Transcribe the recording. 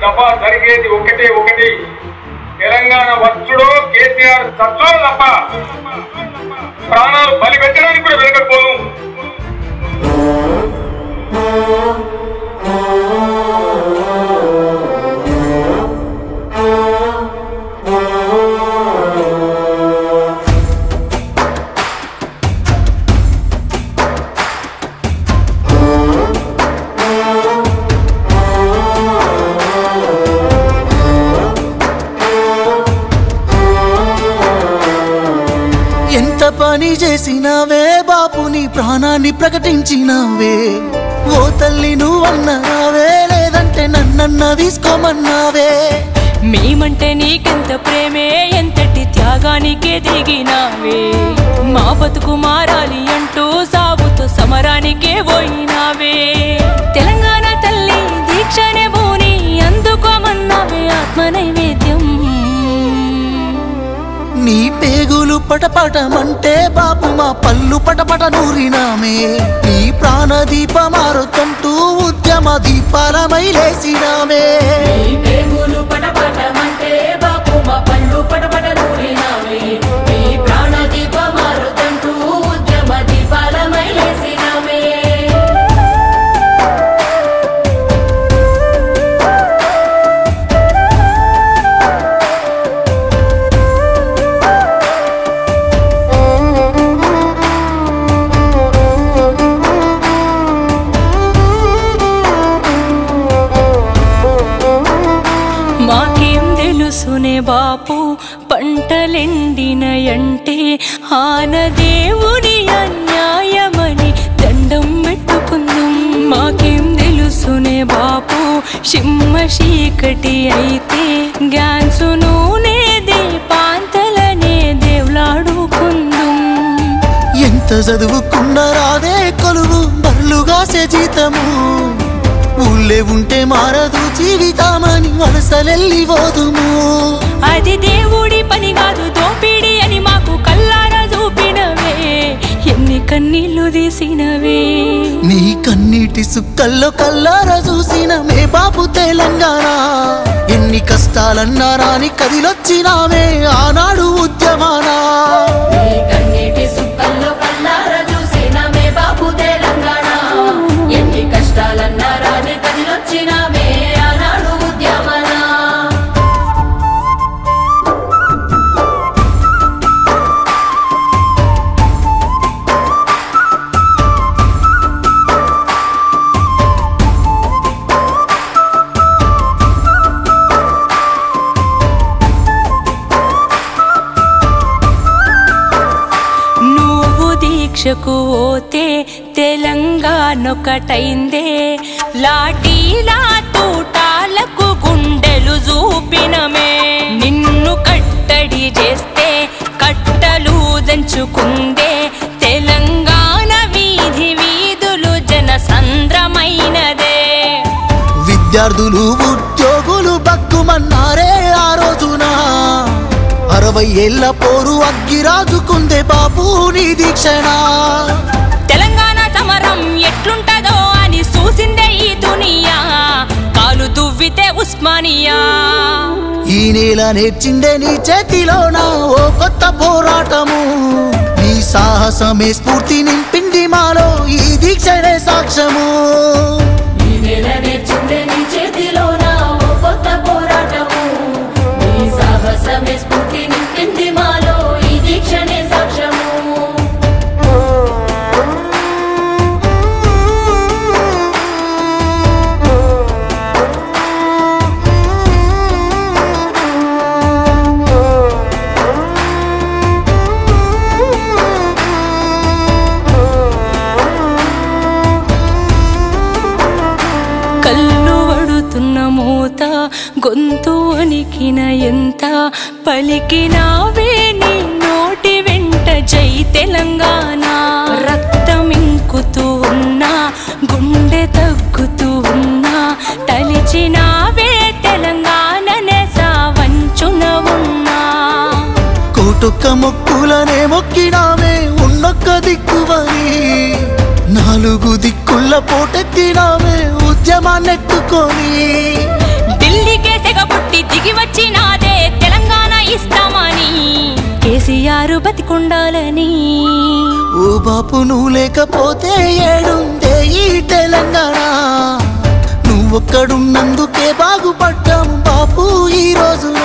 దఫా జరిగేది ఒకటి తెలంగాణ వచ్చుడో కేసీఆర్ చచ్చో తప్ప ప్రాణాలు బలి పెట్టడానికి కూడా వెనకపోను. ఎంత పని చేసినావే బాపు, నీ ప్రాణాన్ని ప్రకటించినావే. ఓ తల్లి నువ్వన్నావే, లేదంటే నన్నన్న తీసుకోమన్నావే. మేమంటే నీకెంత ప్రేమే, ఎంతటి త్యాగానికే దిగినావే. మా బతుకు మారాలి అంటూ సాగుతూ సమరానికే పోయినావే. తెలంగాణ తల్లి దీక్షనే భూని అందుకోమన్నావే ఆత్మ నైవేద్యం. నీ పేగులు పటపటమంటే బాపు మా పళ్ళు పటపట నూరినామే. నీ ప్రాణ దీపమారుతంటూ ఉద్యమ దీపాలమై లేసినామే. పేగులు పటపటమంటే బాపు మా పళ్ళు పటపట నూరినామే. నీ ప్రాణ దీపమారుతంటూ ఉద్యమ దీపాలమై లేసినామే. మాకేం తెలుసునే బాపు పంటలెండినయంటే ఆనదేవుని అన్యాయమని దండం పెట్టుకుందాం. మాకేం తెలుసునే బాపు సింహ చీకటి అయితే గ్యాన్సు నూనె దీపాంతలనే దేవులాడుకుందాం. ఎంత చదువుకున్న రాదే కొలువు బర్లుగాసే జీతము. ఊళ్ళే ఉంటే మారదు జీవితామని వలసలెల్లి పోదుము. అది దేవుడి పని కాదు దోపిడి అని మాకు కల్లారా చూపినవే. ఎన్ని కన్నీళ్లు తీసినవే. నీ కన్నీటి సుక్కల్లో కల్లారా చూసిన మే బాపు తెలంగాణ. ఎన్ని కష్టాలన్నా రాని కదిలొచ్చినామే ఆనాడు ఉద్యమానా. కన్నీటి సుక్కల్లో కల్లారా చూసిన మే బాపు తెలంగాణ. ఎన్ని కష్టాలన్నా రాని కదిలొచ్చినామే ఆనాడు ఉద్యమానా. దీక్షకు పోతే తెలంగాణొకటైందే. లాఠీలా తూటాలకు గుండెలు చూపినమే. నిన్ను కట్టడి చేస్తే కట్టలు దంచుకుందే. తెలంగాణ వీధి వీధులు జనసంద్రమైనదే. విద్యార్థులు ఉద్యోగులు బక్కుమన్నారే ఆ రోజున. 60 ఏళ్ల పోరు అగ్గిరాజుకుందే బాపు నీ దీక్షణ. తెలంగాణ సమరం ఎట్లుంటదో అని చూసిందే ఈ దునియా. కాలు దువ్వితే ఉస్మానియా. ఈ నేల నేర్చిందే నీ చేతిలోన ఓ కొత్త పోరాటము. నీ సాహసమే స్ఫూర్తి నింపింది మాలో ఈ దీక్షనే సాక్ష్యము. ఈ నేల నేర్చిందే నీ చేతిలోన ఓ కొత్త పోరాటము. నీ సాహసమే స్ఫూర్తి నింపింది మాలో ఈ దీక్షనే సాక్ష్యము. కళ్ళు వడుతున్న మూత గొంతు వణికిన ఎంత పలికినావే నీ నోటి వెంట జై తెలంగాణ. రక్తమింకుతూ ఉన్నా గుండె తగ్గుతూ ఉన్నా తలిచినావే తెలంగాణనే సావంచున ఉన్నా. కోటొక్క మొక్కులనే మొక్కినామే ఉన్నొక్క దిక్కువని. 4 దిక్కుల పోటెత్తినామే ఉద్యమాన్నెత్తుకొని. ఢిల్లీకే సెగ పుట్టి దిగి వచ్చినాదే తెలంగాణ ఇస్తామని కేసీఆర్ బతికుండాలని ఓ బాపు నువ్వు లేకపోతే ఏడుందే ఈ తెలంగాణ నువ్వొక్కడున్నందుకే బాగుపడ్డాం బాపు ఈ రోజున